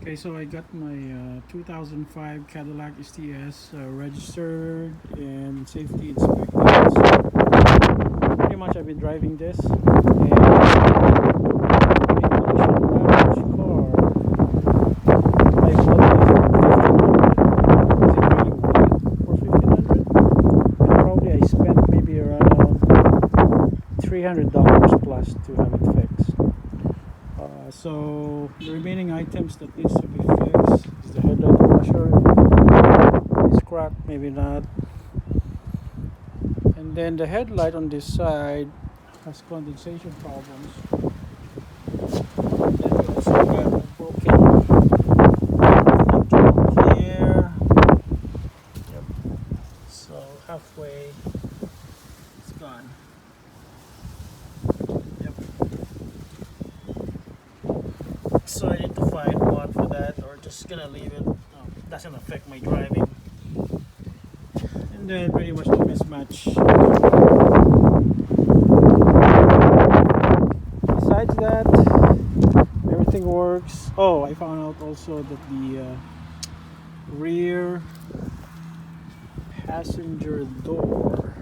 Okay, so I got my 2005 Cadillac STS registered and safety inspected. So pretty much I've been driving this and pretty pollution average car. I bought this for 1500. Is it really worth it for 1500? And probably I spent maybe around $300 plus to have it fixed. So the remaining items that needs to be fixed is the headlight washer. It's cracked, maybe not. And then the headlight on this side has condensation problems. And then we also got a broken front trunk here. Yep. So halfway it's gone. Yep. So I need to find one for that, or just gonna leave it. Doesn't affect my driving. And then pretty much the mismatch. Besides that, everything works. Oh, I found out also that the rear passenger door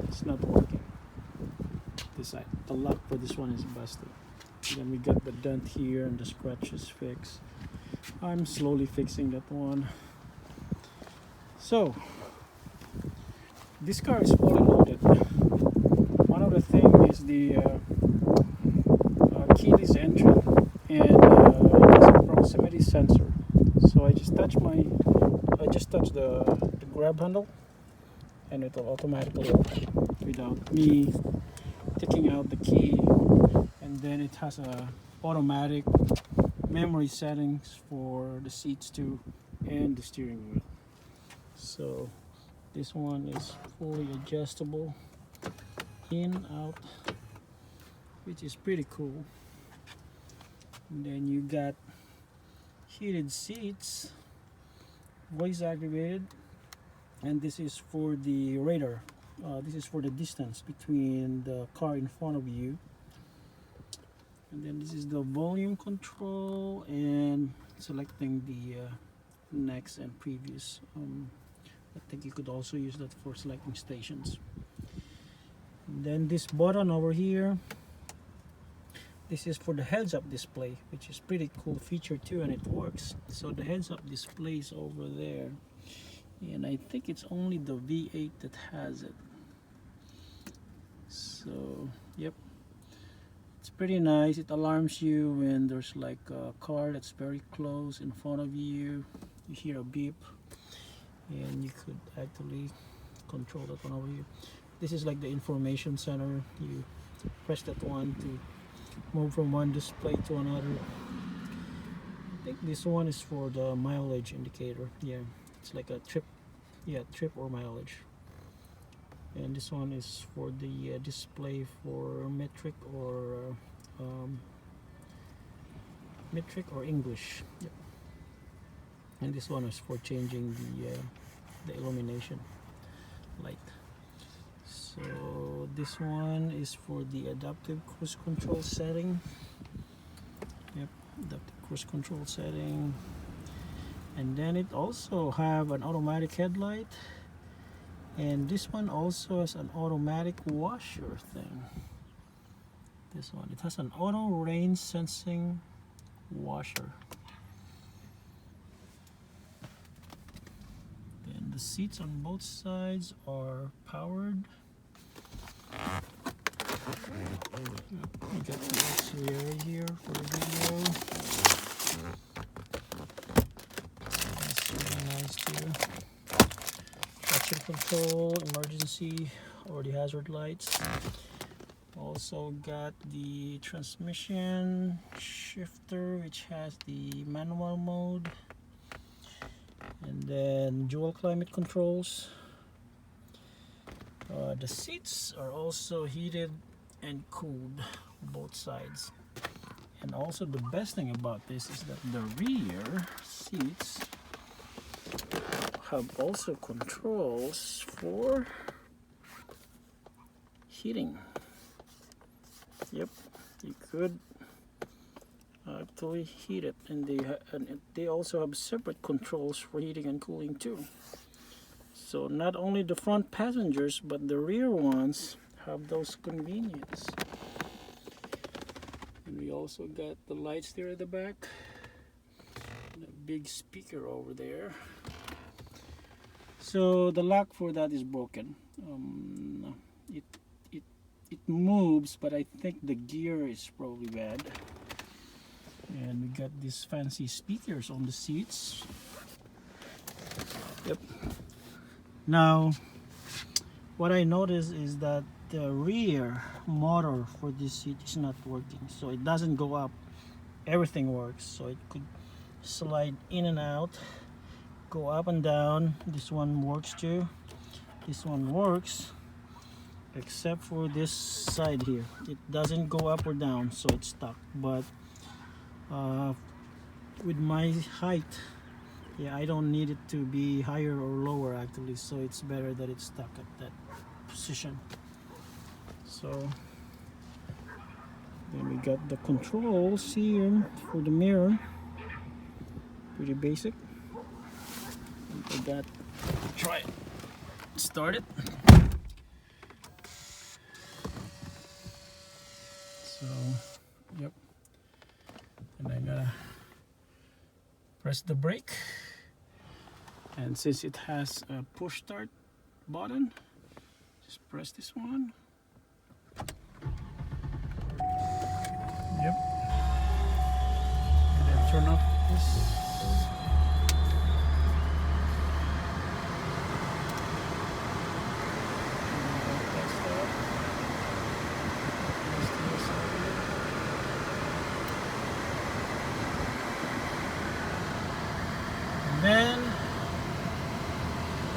is not working. This side, the lock for this one is busted. Then we got the dent here and the scratches fixed. I'm slowly fixing that one. So this car is fully loaded. One of the things is the keyless entry, and it has a proximity sensor. So I just touch the grab handle, and it will automatically open without me taking out the key. And then it has a automatic memory settings for the seats too, and the steering wheel. So this one is fully adjustable, in, out, which is pretty cool. And then you got heated seats, voice activated, and this is for the radar. This is for the distance between the car in front of you. And then this is the volume control and selecting the next and previous. I think you could also use that for selecting stations. And then this button over here, this is for the heads-up display, which is pretty cool feature too, and it works. So the heads-up display is over there, and I think it's only the V8 that has it. So yep, it's pretty nice. It alarms you when there's like a car that's very close in front of you. You hear a beep, and you could actually control that one over here. This is like the information center. You press that one to move from one display to another. I think this one is for the mileage indicator. Yeah, it's like a trip. Yeah, trip or mileage. And this one is for the display for metric or English. Yep. And this one is for changing the illumination light. So this one is for the adaptive cruise control setting. Yep, adaptive cruise control setting. And then it also have an automatic headlight, and this one also has an automatic washer thing. This one, it has an auto rain sensing washer. Then the seats on both sides are powered. I got the auxiliary here for the video. That's really nice too. Traction control, emergency, or the hazard lights. Also got the transmission shifter, which has the manual mode, and then dual climate controls. The seats are also heated and cooled both sides. And also the best thing about this is that the rear seats have also controls for heating. Yep, you could actually heat it, and they also have separate controls for heating and cooling too. So not only the front passengers but the rear ones have those convenience. And we also got the lights there at the back, and a big speaker over there. So the lock for that is broken. It it moves, but I think the gear is probably bad. And we got these fancy speakers on the seats. Yep. Now, what I noticed is that the rear motor for this seat is not working, so it doesn't go up. Everything works, so it could slide in and out, go up and down. This one works too. This one works, except for this side here. It doesn't go up or down, so it's stuck. But with my height, yeah, I don't need it to be higher or lower actually, so it's better that it's stuck at that position. So then we got the controls here for the mirror, pretty basic. I got try it, start it. So yep, and I gotta press the brake, and since it has a push start button, just press this one. Yep. And then turn off this. And then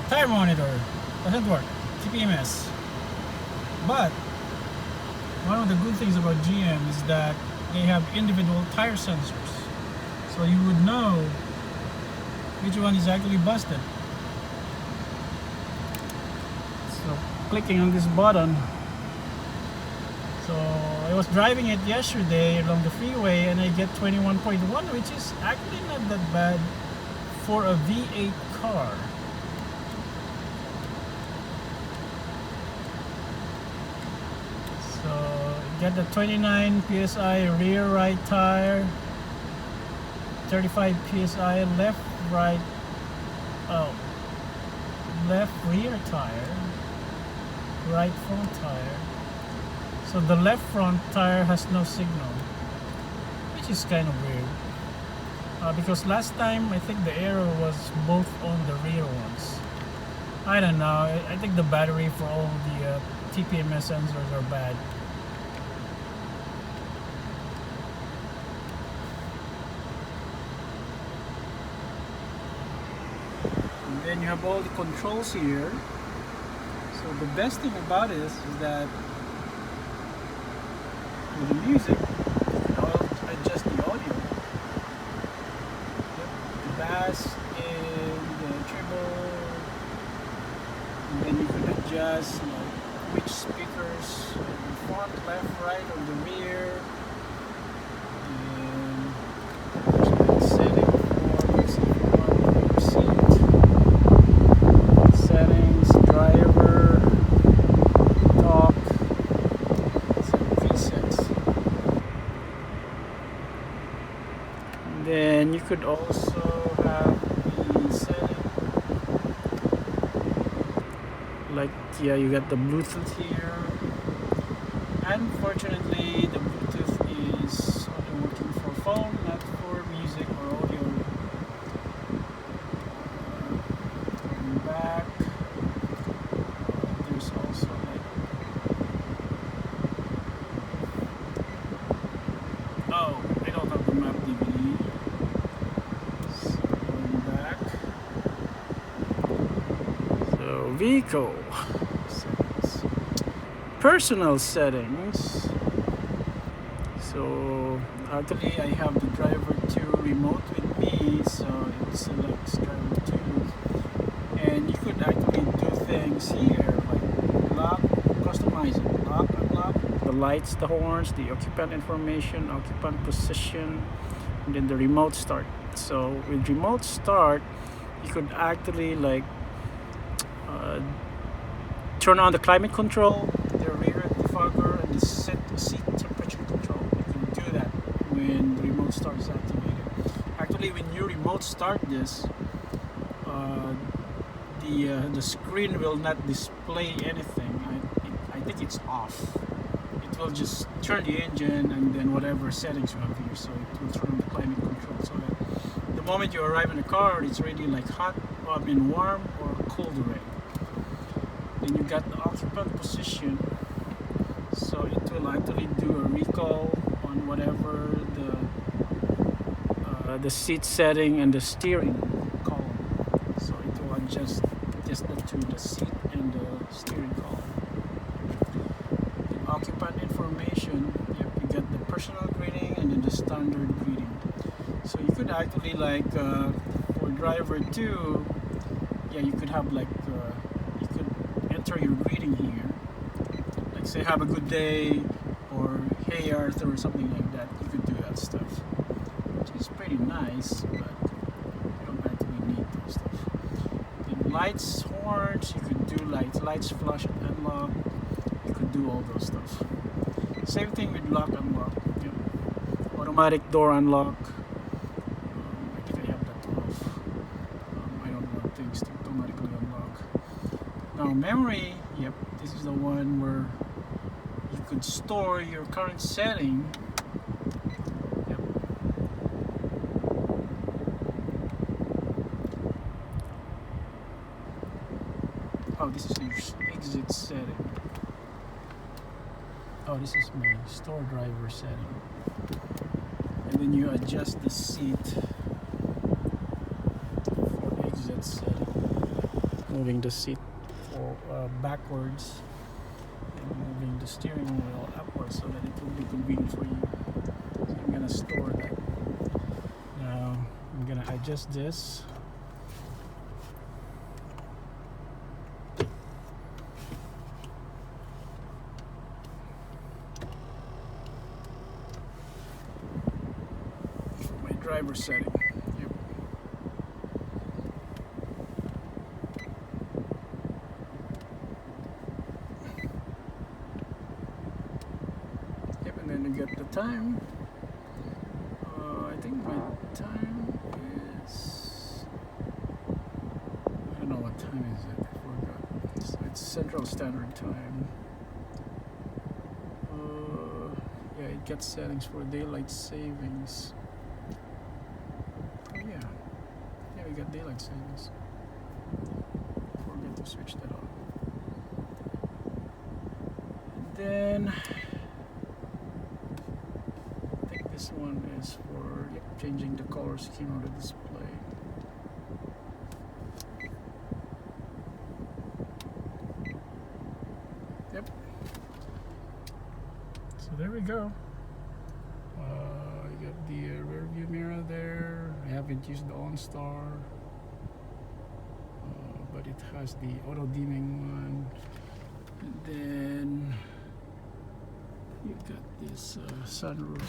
the tire monitor doesn't work, TPMS. But one of the good things about GM is that they have individual tire sensors, so you would know which one is actually busted. So clicking on this button. So I was driving it yesterday along the freeway and I get 21.1, which is actually not that bad for a V8 car. So get the 29 psi rear right tire, 35 psi left rear tire, right front tire. So the left front tire has no signal, which is kind of weird, because last time I think the error was both on the rear ones. I don't know, I think the battery for all the TPMS sensors are bad. And then you have all the controls here. So the best thing about it is that with the music, you can adjust the audio. The bass and the treble, and then you can adjust which speakers in front, left, right, or the rear. And there's a setting for your seat, settings, driver, talk, some presets. And then you could also have the setting, like, yeah, you got the Bluetooth here. Unfortunately, the Bluetooth is only working for phone, not for music or audio. Going back, there's also like, oh, I don't have the map DVD. So going back, so vehicle settings, personal settings. So actually I have the driver 2 remote with me, so it selects driver 2, and you could actually do things here like lock, customize it, lock, unlock, the lights, the horns, the occupant information, occupant position, and then the remote start. So with remote start, you could actually like turn on the climate control, the rear defogger, and the seat temperature control. You can do that when the remote start is activated. Actually, when you remote start this, the screen will not display anything. I think it's off. It will just turn the engine and then whatever settings you have here. So it will turn on the climate control so that the moment you arrive in the car, it's already like hot, warm or cold already. Then you got the occupant position, so it will actually do a recall on whatever the seat setting and the steering column. So it will adjust the two, the seat and the steering column. The occupant information, yep, you get the personal greeting and then the standard greeting. So you could actually like for driver 2, yeah, you could have like you could enter your greeting here, like say have a good day or hey Arthur or something like that. You could do that stuff, which is pretty nice, but you don't actually need those stuff. The lights, horns, you could do lights flash and unlock. You could do all those stuff. Same thing with lock unlock. Yep. Automatic door unlock. I think I have that off. I don't want things to automatically unlock. Now memory, yep, this is the one where you could store your current setting. Yep. Oh, this is your exit setting. Oh, this is my store driver setting. And then you adjust the seat for exit setting. Moving the seat for backwards and moving the steering wheel upwards so that it will be convenient for you. So I'm gonna store that. Now I'm gonna adjust this. Driver setting. Yep. Yep, and then you get the time. I think my time is, I don't know what time is it. I forgot. So it's Central Standard Time. Yeah, it gets settings for daylight savings. We got daylight savings. Forget to switch that on. And then I think this one is for changing the color scheme of the display. Yep. So there we go. You got the rear view mirror there. I haven't used the OnStar, but it has the auto dimming one. And then you got this sunroof,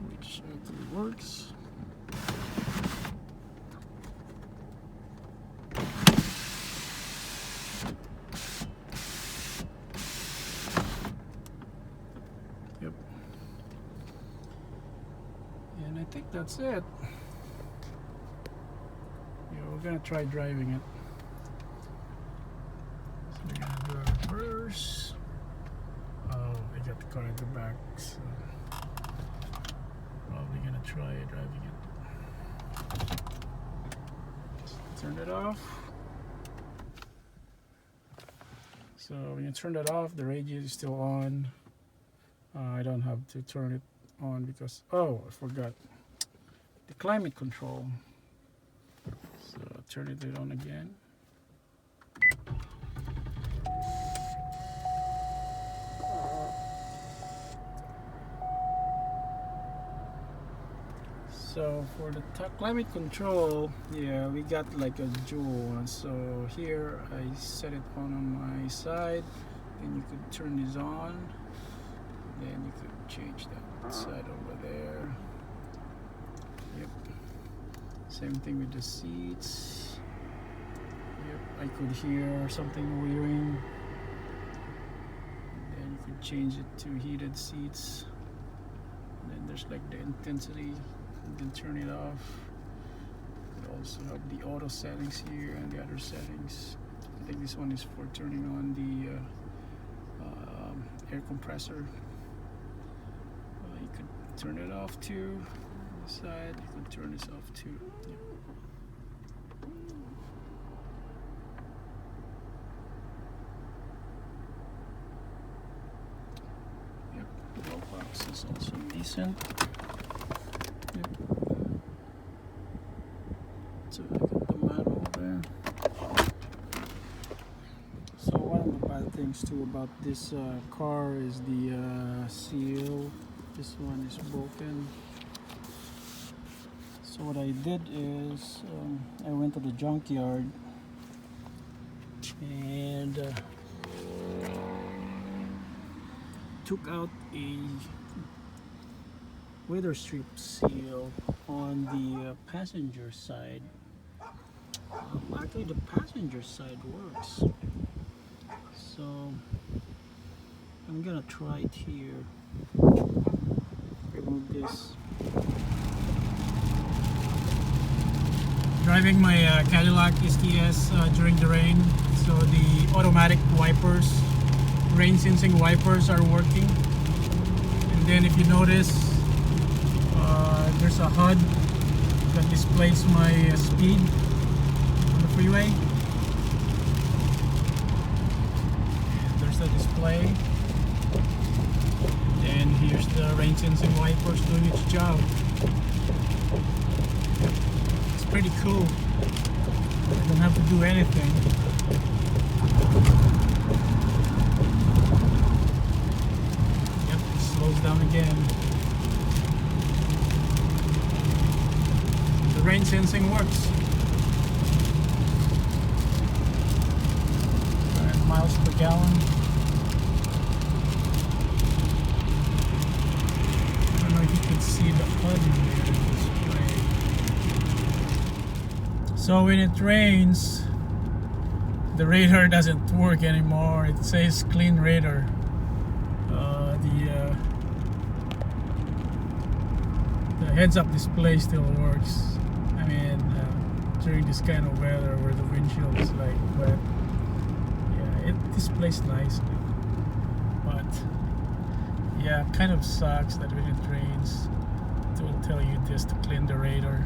which actually works. Yep. And I think that's it. Yeah, we're gonna try driving it. So we're gonna do a reverse. Oh, I got the car at the back, so probably gonna try driving it. Turn it off. So when you turn that off, the radio is still on. I don't have to turn it on because, oh, I forgot the climate control. So turn it on again. So for the climate control, yeah, we got like a dual one. So here I set it on my side, then you could turn this on. Then you could change that side over there. Yep. Same thing with the seats. Yep. I could hear something whirring. Then you could change it to heated seats. And then there's like the intensity. You can turn it off. You also have the auto settings here and the other settings. I think this one is for turning on the air compressor. You could turn it off too. On the side, you could turn this off too. Yep. Yep. The glove box is also decent. Yep. So I got the manual there. So one of the bad things too about this car is the seal. This one is broken. So what I did is I went to the junkyard and took out a weather strip seal on the passenger side. Actually the passenger side works. So I'm gonna try it here. Remove this. Driving my Cadillac STS during the rain, so the automatic wipers, rain sensing wipers are working. And then if you notice, there's a HUD that displays my speed on the freeway. There's the display. And here's the rain sensing wipers doing its job. It's pretty cool. I don't have to do anything. Yep, it slows down again. The rain sensing works. 100 miles per gallon. See the HUD display. So when it rains, the radar doesn't work anymore. It says clean radar. The heads-up display still works. I mean, during this kind of weather where the windshield is like wet, yeah, it displays nicely. But yeah, kind of sucks that when it rains, it will tell you this to clean the radar.